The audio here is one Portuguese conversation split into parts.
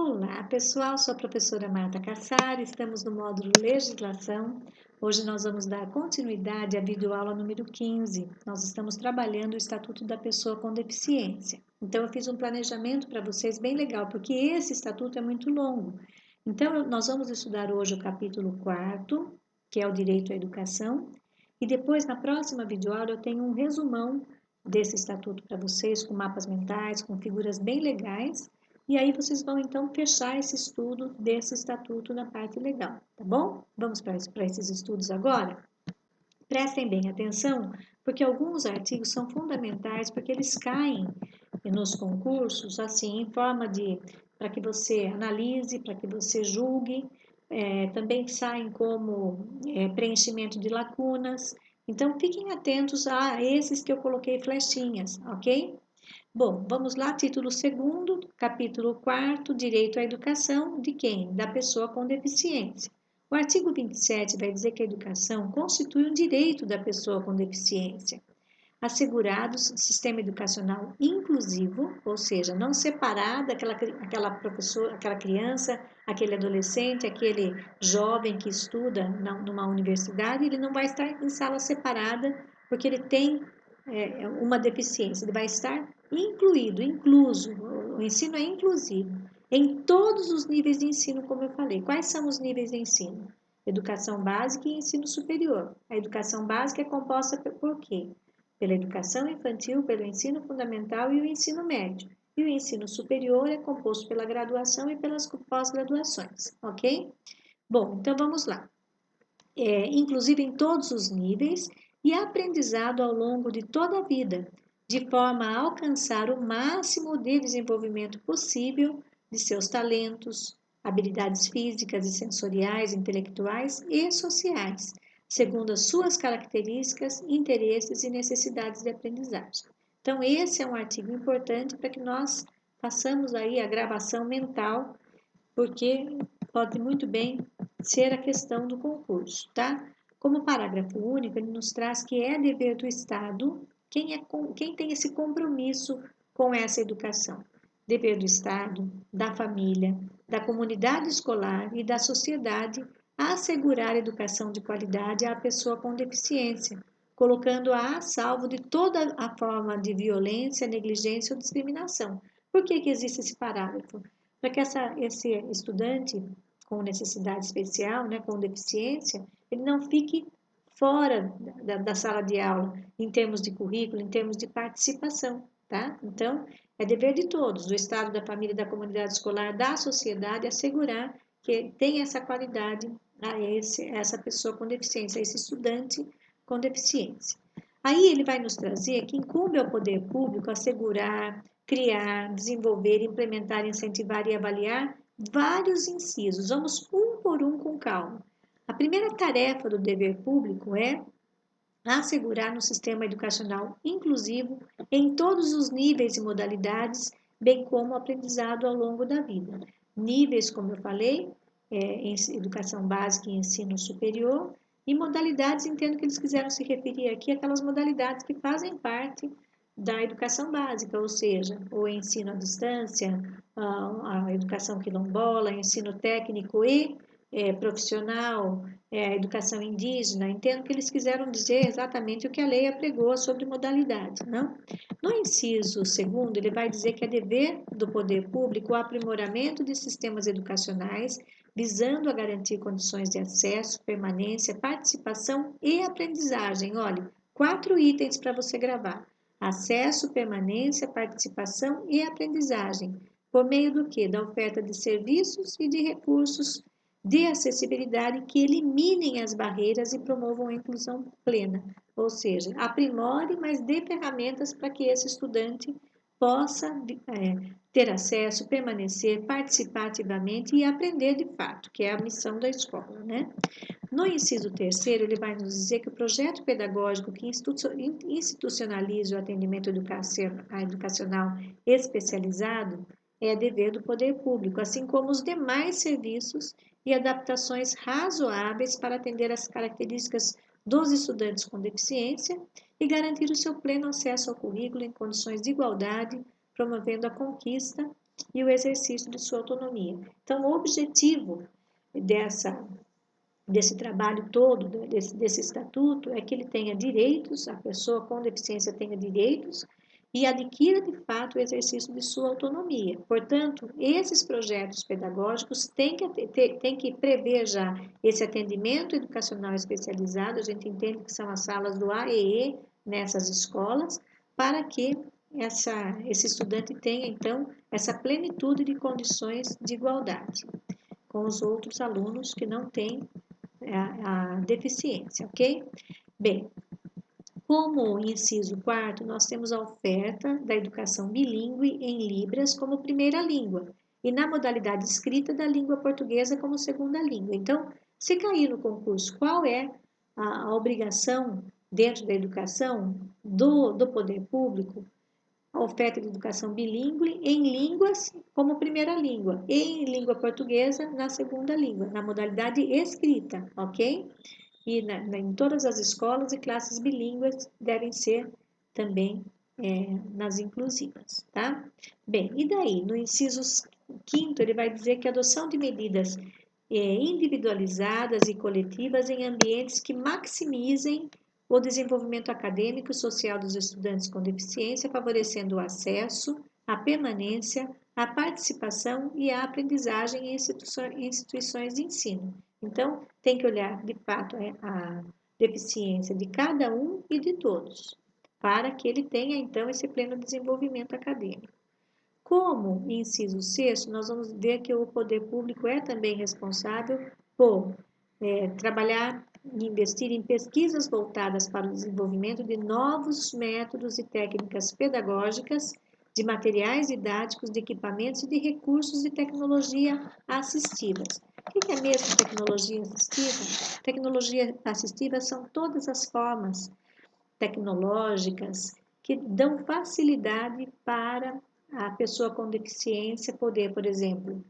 Olá, pessoal. Sou a professora Marta Cassari. Estamos no módulo Legislação. Hoje nós vamos dar continuidade à videoaula número 15. Nós estamos trabalhando o Estatuto da Pessoa com Deficiência. Então, eu fiz um planejamento para vocês bem legal, porque esse estatuto é muito longo. Então, nós vamos estudar hoje o capítulo 4º, que é o Direito à Educação. E depois, na próxima videoaula, eu tenho um resumão desse estatuto para vocês, com mapas mentais, com figuras bem legais. E aí vocês vão então fechar esse estudo desse estatuto na parte legal, tá bom? Vamos para esses estudos agora? Prestem bem atenção, porque alguns artigos são fundamentais, porque eles caem nos concursos, assim, em forma de, para que você analise, para que você julgue, também saem como preenchimento de lacunas. Então, fiquem atentos a esses que eu coloquei flechinhas, ok? Bom, vamos lá, título 2º, capítulo 4º, Direito à Educação, de quem? Da pessoa com deficiência. O artigo 27 vai dizer que a educação constitui um direito da pessoa com deficiência, assegurados sistema educacional inclusivo, ou seja, não separar aquela professora, aquela criança, aquele adolescente, aquele jovem que estuda numa universidade, ele não vai estar em sala separada porque ele tem uma deficiência, ele vai estar incluído, incluso, o ensino é inclusivo, em todos os níveis de ensino, como eu falei. Quais são os níveis de ensino? Educação básica e ensino superior. A educação básica é composta por quê? Pela educação infantil, pelo ensino fundamental e o ensino médio. E o ensino superior é composto pela graduação e pelas pós-graduações, ok? Bom, então vamos lá. Inclusive em todos os níveis e aprendizado ao longo de toda a vida, de forma a alcançar o máximo de desenvolvimento possível de seus talentos, habilidades físicas e sensoriais, intelectuais e sociais, segundo as suas características, interesses e necessidades de aprendizagem. Então, esse é um artigo importante para que nós façamos aí a gravação mental, porque pode muito bem ser a questão do concurso, tá? Como parágrafo único, ele nos traz que é dever do Estado, quem tem esse compromisso com essa educação? Dever do Estado, da família, da comunidade escolar e da sociedade a assegurar educação de qualidade à pessoa com deficiência, colocando-a a salvo de toda a forma de violência, negligência ou discriminação. Por que existe esse parágrafo? Para que esse estudante com necessidade especial, né, com deficiência, ele não fique fora da sala de aula, em termos de currículo, em termos de participação, tá? Então, é dever de todos, do Estado, da família, da comunidade escolar, da sociedade, assegurar que tem essa qualidade a essa pessoa com deficiência, a esse estudante com deficiência. Aí ele vai nos trazer que incumbe ao poder público assegurar, criar, desenvolver, implementar, incentivar e avaliar vários incisos. Vamos um por um com calma. A primeira tarefa do dever público é assegurar um sistema educacional inclusivo em todos os níveis e modalidades, bem como o aprendizado ao longo da vida. Níveis, como eu falei, em educação básica e ensino superior, e modalidades, entendo que eles quiseram se referir aqui àquelas modalidades que fazem parte da educação básica, ou seja, o ensino à distância, a educação quilombola, ensino técnico e profissional, a educação indígena. Entendo que eles quiseram dizer exatamente o que a lei apregou sobre modalidade, não? No inciso 2º, ele vai dizer que é dever do poder público o aprimoramento de sistemas educacionais, visando a garantir condições de acesso, permanência, participação e aprendizagem. Olha, 4 itens para você gravar: acesso, permanência, participação e aprendizagem. Por meio do quê? Da oferta de serviços e de recursos de acessibilidade que eliminem as barreiras e promovam a inclusão plena. Ou seja, aprimore, mas dê ferramentas para que esse estudante possa ter acesso, permanecer, participar ativamente e aprender de fato, que é a missão da escola, né? No inciso 3º, ele vai nos dizer que o projeto pedagógico que institucionalize o atendimento educacional especializado é dever do poder público, assim como os demais serviços e adaptações razoáveis para atender às características dos estudantes com deficiência e garantir o seu pleno acesso ao currículo em condições de igualdade, promovendo a conquista e o exercício de sua autonomia. Então, o objetivo desse trabalho todo, desse estatuto, é que ele tenha direitos, a pessoa com deficiência tenha direitos e adquira de fato o exercício de sua autonomia. Portanto, esses projetos pedagógicos têm que prever já esse atendimento educacional especializado, a gente entende que são as salas do AEE nessas escolas, para que esse estudante tenha, então, essa plenitude de condições de igualdade com os outros alunos que não têm a deficiência, ok? Bem, como inciso quarto, nós temos a oferta da educação bilíngue em Libras como primeira língua e na modalidade escrita da língua portuguesa como segunda língua. Então, se cair no concurso, qual é a obrigação dentro da educação do poder público? A oferta de educação bilíngue em línguas como primeira língua e em língua portuguesa na segunda língua, na modalidade escrita, ok? E em todas as escolas e classes bilíngues devem ser também nas inclusivas, tá? Bem, e daí? No inciso quinto, ele vai dizer que a adoção de medidas individualizadas e coletivas em ambientes que maximizem o desenvolvimento acadêmico e social dos estudantes com deficiência, favorecendo o acesso, a permanência, a participação e a aprendizagem em instituições de ensino. Então, tem que olhar de fato a deficiência de cada um e de todos, para que ele tenha então esse pleno desenvolvimento acadêmico. Como inciso sexto, nós vamos ver que o poder público é também responsável por trabalhar e investir em pesquisas voltadas para o desenvolvimento de novos métodos e técnicas pedagógicas, de materiais didáticos, de equipamentos e de recursos de tecnologia assistivas. O que é mesmo tecnologia assistiva? Tecnologia assistiva são todas as formas tecnológicas que dão facilidade para a pessoa com deficiência poder, por exemplo,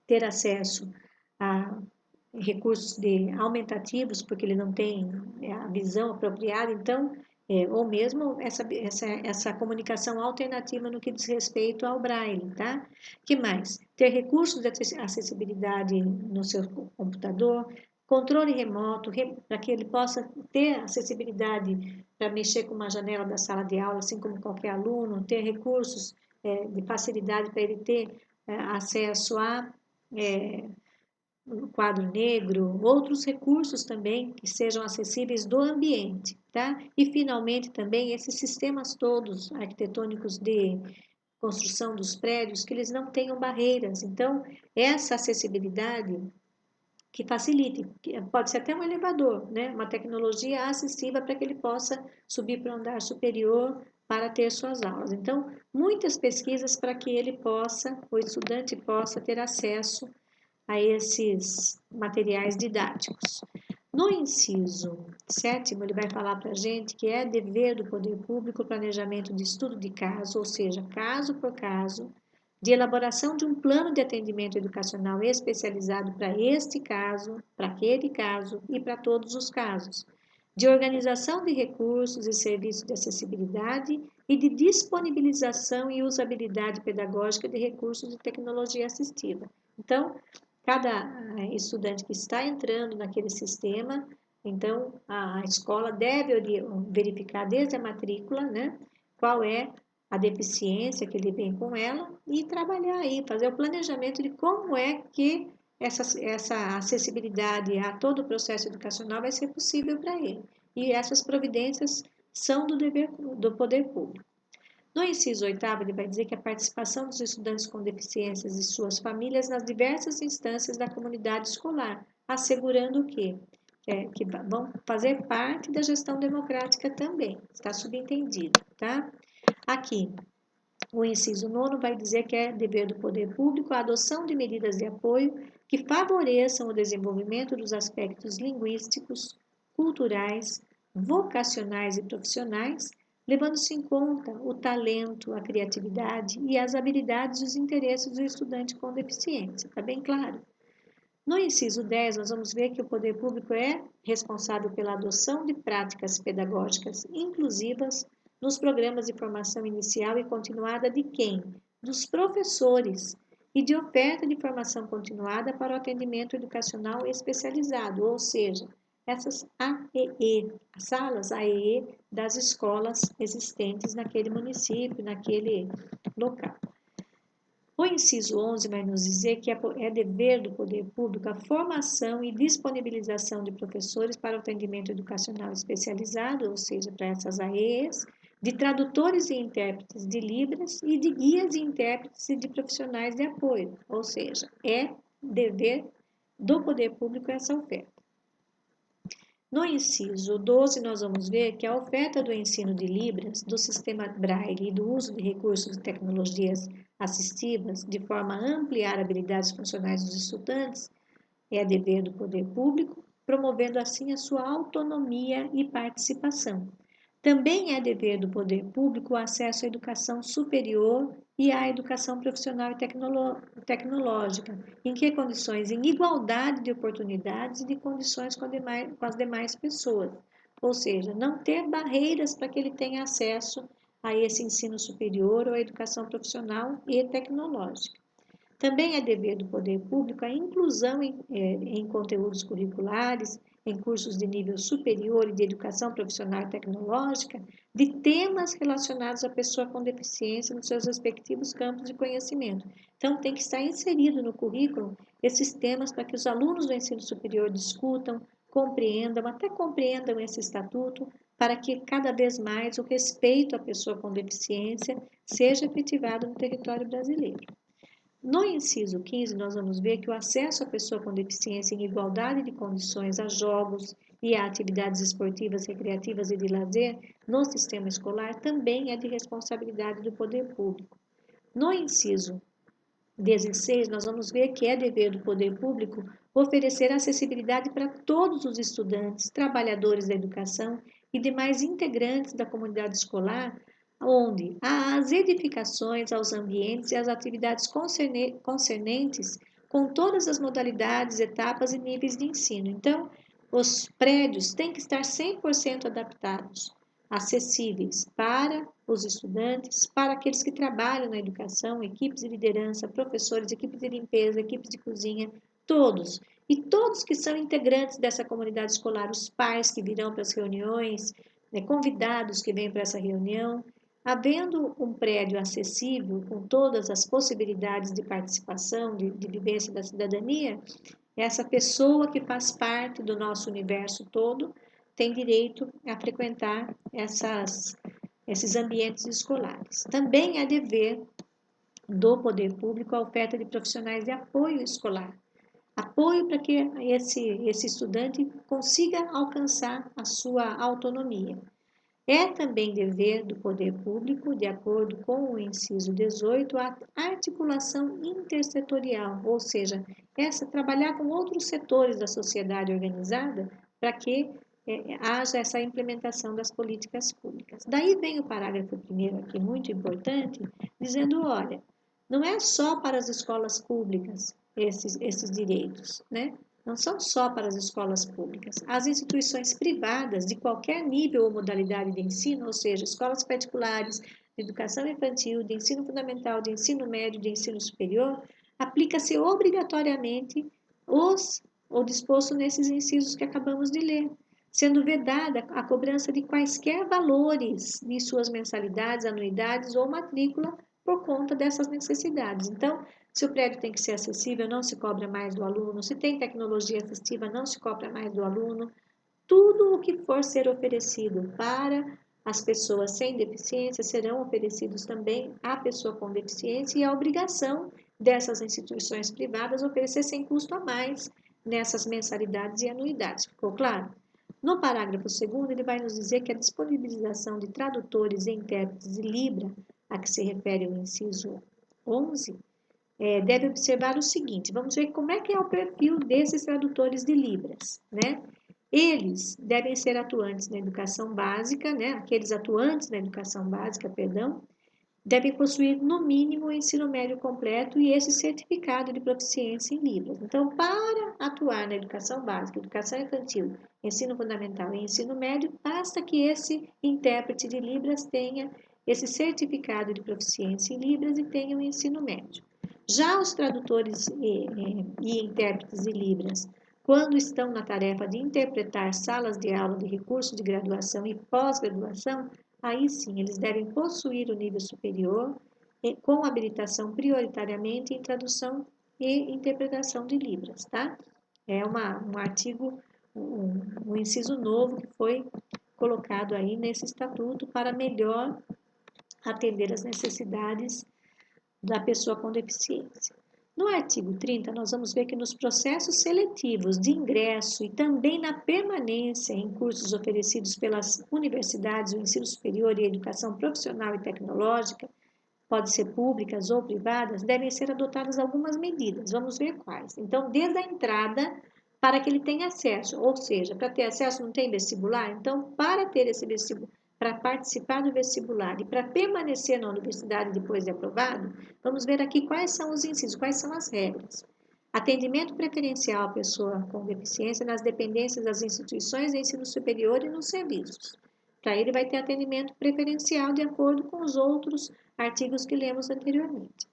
ter acesso a recursos aumentativos, porque ele não tem a visão apropriada, então, ou mesmo essa comunicação alternativa no que diz respeito ao braille, tá? Que mais? Ter recursos de acessibilidade no seu computador, controle remoto, para que ele possa ter acessibilidade para mexer com uma janela da sala de aula, assim como qualquer aluno, ter recursos de facilidade para ele ter acesso a quadro negro, outros recursos também que sejam acessíveis do ambiente, tá? E finalmente também esses sistemas todos arquitetônicos de construção dos prédios, que eles não tenham barreiras. Então, essa acessibilidade que facilite, pode ser até um elevador, né? Uma tecnologia assistiva para que ele possa subir para o andar superior para ter suas aulas. Então, muitas pesquisas para que ele possa, o estudante possa ter acesso a esses materiais didáticos. No inciso sétimo, ele vai falar para a gente que é dever do poder público o planejamento de estudo de caso, ou seja, caso por caso, de elaboração de um plano de atendimento educacional especializado para este caso, para aquele caso e para todos os casos, de organização de recursos e serviços de acessibilidade e de disponibilização e usabilidade pedagógica de recursos de tecnologia assistiva. Então, cada estudante que está entrando naquele sistema, então a escola deve verificar desde a matrícula, né, qual é a deficiência que ele vem com ela e trabalhar aí, fazer o planejamento de como é que essa acessibilidade a todo o processo educacional vai ser possível para ele. E essas providências são do dever do poder público. No inciso oitavo, ele vai dizer que a participação dos estudantes com deficiências e suas famílias nas diversas instâncias da comunidade escolar, assegurando o quê? Que vão fazer parte da gestão democrática também, está subentendido, tá? Aqui, o inciso nono vai dizer que é dever do poder público a adoção de medidas de apoio que favoreçam o desenvolvimento dos aspectos linguísticos, culturais, vocacionais e profissionais, levando-se em conta o talento, a criatividade e as habilidades e os interesses do estudante com deficiência. Está bem claro? No inciso 10, nós vamos ver que o poder público é responsável pela adoção de práticas pedagógicas inclusivas nos programas de formação inicial e continuada de quem? dos professores e de oferta de formação continuada para o atendimento educacional especializado, ou seja, essas AEE, as salas AEE das escolas existentes naquele município, naquele local. O inciso 11 vai nos dizer que é dever do poder público a formação e disponibilização de professores para o atendimento educacional especializado, ou seja, para essas AEs, de tradutores e intérpretes de Libras e de guias e intérpretes e de profissionais de apoio, ou seja, é dever do poder público essa oferta. No inciso 12, nós vamos ver que a oferta do ensino de Libras, do sistema Braille e do uso de recursos de tecnologias assistivas, de forma a ampliar habilidades funcionais dos estudantes, é dever do poder público, promovendo assim a sua autonomia e participação. Também é dever do poder público o acesso à educação superior e à educação profissional e tecnológica, em que condições? Em igualdade de oportunidades e de condições com as demais pessoas, ou seja, não ter barreiras para que ele tenha acesso a esse ensino superior ou à educação profissional e tecnológica. Também é dever do poder público a inclusão em conteúdos curriculares, em cursos de nível superior e de educação profissional e tecnológica, de temas relacionados à pessoa com deficiência nos seus respectivos campos de conhecimento. Então, tem que estar inserido no currículo esses temas para que os alunos do ensino superior discutam, até compreendam esse estatuto, para que cada vez mais o respeito à pessoa com deficiência seja efetivado no território brasileiro. No inciso 15, nós vamos ver que o acesso à pessoa com deficiência em igualdade de condições a jogos e a atividades esportivas, recreativas e de lazer no sistema escolar também é de responsabilidade do poder público. No inciso 16, nós vamos ver que é dever do poder público oferecer acessibilidade para todos os estudantes, trabalhadores da educação e demais integrantes da comunidade escolar, onde as edificações, aos ambientes e às atividades concernentes com todas as modalidades, etapas e níveis de ensino. Então, os prédios têm que estar 100% adaptados, acessíveis para os estudantes, para aqueles que trabalham na educação, equipes de liderança, professores, equipes de limpeza, equipes de cozinha, todos. E todos que são integrantes dessa comunidade escolar, os pais que virão para as reuniões, convidados que vêm para essa reunião, havendo um prédio acessível, com todas as possibilidades de participação, de vivência da cidadania, essa pessoa que faz parte do nosso universo todo tem direito a frequentar esses ambientes escolares. Também é dever do poder público a oferta de profissionais de apoio escolar. Apoio para que esse estudante consiga alcançar a sua autonomia. É também dever do poder público, de acordo com o inciso 18, a articulação intersetorial, ou seja, trabalhar com outros setores da sociedade organizada para que haja essa implementação das políticas públicas. Daí vem o parágrafo 1º aqui, muito importante, dizendo, olha, não é só para as escolas públicas esses direitos, né? Não são só para as escolas públicas. As instituições privadas de qualquer nível ou modalidade de ensino, ou seja, escolas particulares, de educação infantil, de ensino fundamental, de ensino médio, de ensino superior, aplica-se obrigatoriamente o disposto nesses incisos que acabamos de ler, sendo vedada a cobrança de quaisquer valores de suas mensalidades, anuidades ou matrícula por conta dessas necessidades. Então, se o prédio tem que ser acessível, não se cobra mais do aluno. Se tem tecnologia assistiva, não se cobra mais do aluno. Tudo o que for ser oferecido para as pessoas sem deficiência serão oferecidos também à pessoa com deficiência e a obrigação dessas instituições privadas oferecer sem custo a mais nessas mensalidades e anuidades. Ficou claro? No parágrafo 2º, ele vai nos dizer que a disponibilização de tradutores e intérpretes de Libra, a que se refere o inciso 11, deve observar o seguinte, vamos ver como é que é o perfil desses tradutores de Libras, né? Eles devem ser atuantes na educação básica, né? Aqueles atuantes na educação básica, perdão, devem possuir no mínimo o ensino médio completo e esse certificado de proficiência em Libras. Então, para atuar na educação básica, educação infantil, ensino fundamental e ensino médio, basta que esse intérprete de Libras tenha esse certificado de proficiência em Libras e tenham o ensino médio. Já os tradutores e intérpretes de Libras, quando estão na tarefa de interpretar salas de aula de recurso de graduação e pós-graduação, aí sim eles devem possuir o nível superior, com habilitação prioritariamente em tradução e interpretação de Libras, tá? É um artigo, um inciso novo que foi colocado aí nesse estatuto para melhor atender as necessidades da pessoa com deficiência. No artigo 30, nós vamos ver que nos processos seletivos de ingresso e também na permanência em cursos oferecidos pelas universidades, o ensino superior e a educação profissional e tecnológica, pode ser públicas ou privadas, devem ser adotadas algumas medidas. Vamos ver quais. Então, desde a entrada, para que ele tenha acesso, ou seja, para ter acesso não tem vestibular, então, para ter esse vestibular, para participar do vestibular e para permanecer na universidade depois de aprovado, vamos ver aqui quais são os incisos, quais são as regras. Atendimento preferencial à pessoa com deficiência nas dependências das instituições de ensino superior e nos serviços. Para ele vai ter atendimento preferencial de acordo com os outros artigos que lemos anteriormente.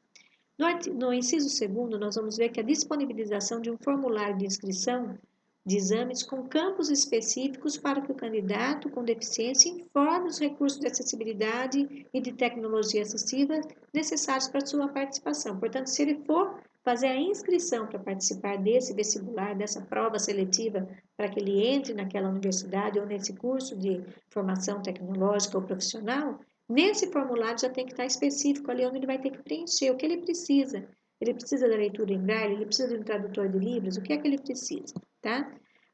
No inciso 2º, nós vamos ver que a disponibilização de um formulário de inscrição de exames com campos específicos para que o candidato com deficiência informe os recursos de acessibilidade e de tecnologia assistiva necessários para sua participação. Portanto, se ele for fazer a inscrição para participar desse vestibular, dessa prova seletiva, para que ele entre naquela universidade ou nesse curso de formação tecnológica ou profissional, nesse formulário já tem que estar específico ali onde ele vai ter que preencher o que ele precisa. Ele precisa da leitura em braille, ele precisa de um tradutor de livros, o que é que ele precisa, tá?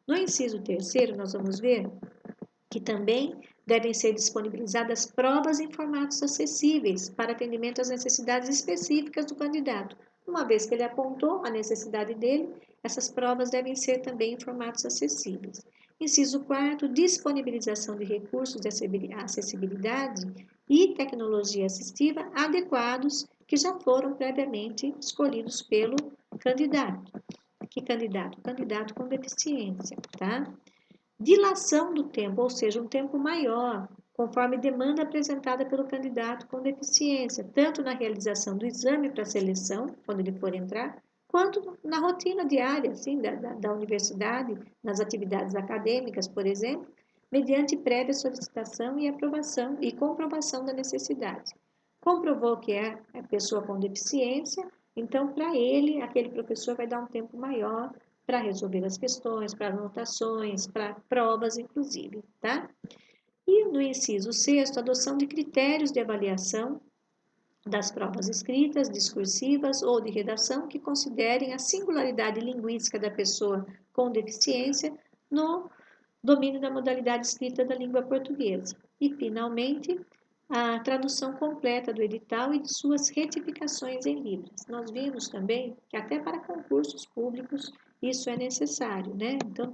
No inciso 3º, nós vamos ver que também devem ser disponibilizadas provas em formatos acessíveis para atendimento às necessidades específicas do candidato. Uma vez que ele apontou a necessidade dele, essas provas devem ser também em formatos acessíveis. Inciso 4º, disponibilização de recursos de acessibilidade e tecnologia assistiva adequados que já foram previamente escolhidos pelo candidato. Que candidato? Candidato com deficiência, tá? Dilação do tempo, ou seja, um tempo maior, conforme demanda apresentada pelo candidato com deficiência, tanto na realização do exame para seleção, quando ele for entrar, quanto na rotina diária, assim, da universidade, nas atividades acadêmicas, por exemplo, mediante prévia solicitação e aprovação e comprovação da necessidade. Comprovou que é a pessoa com deficiência, então, para ele, aquele professor vai dar um tempo maior para resolver as questões, para anotações, para provas, inclusive, tá? E no inciso 6º, adoção de critérios de avaliação das provas escritas, discursivas ou de redação que considerem a singularidade linguística da pessoa com deficiência no domínio da modalidade escrita da língua portuguesa. E, finalmente, a tradução completa do edital e de suas retificações em Libras. Nós vimos também que até para concursos públicos isso é necessário, né? Então,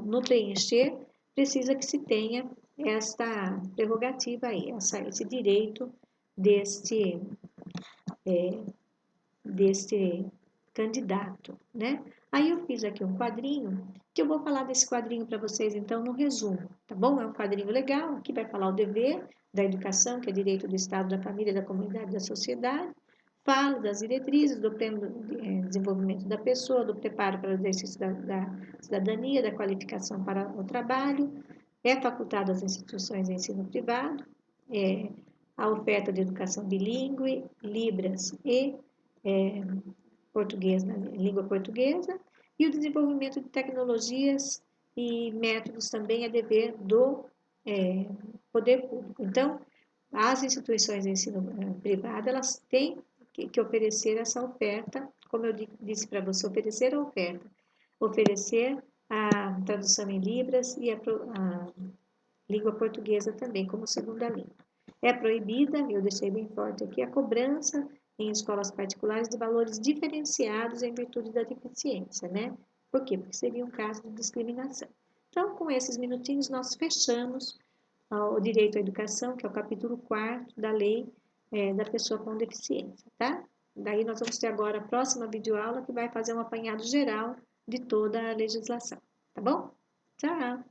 no preencher, precisa que se tenha esta prerrogativa aí, esse direito deste candidato, né? Aí eu fiz aqui um quadrinho, que eu vou falar desse quadrinho para vocês, então, no resumo, tá bom? É um quadrinho legal, aqui vai falar o dever da educação, que é direito do Estado, da família, da comunidade, da sociedade, falo das diretrizes, do pleno desenvolvimento da pessoa, do preparo para o exercício da cidadania, da qualificação para o trabalho, é facultado às instituições de ensino privado, a oferta de educação bilíngue, Libras e português, na língua portuguesa, e o desenvolvimento de tecnologias e métodos também é dever do poder público. Então, as instituições de ensino privado, elas têm que oferecer essa oferta, como eu disse para você, oferecer a oferta, oferecer a tradução em Libras e a língua portuguesa também como segunda língua. É proibida, eu deixei bem forte aqui, a cobrança em escolas particulares de valores diferenciados em virtude da deficiência, né? Por quê? Porque seria um caso de discriminação. Então, com esses minutinhos, nós fechamos o direito à educação, que é o capítulo 4º da lei da pessoa com deficiência, tá? Daí nós vamos ter agora a próxima videoaula que vai fazer um apanhado geral de toda a legislação, tá bom? Tchau!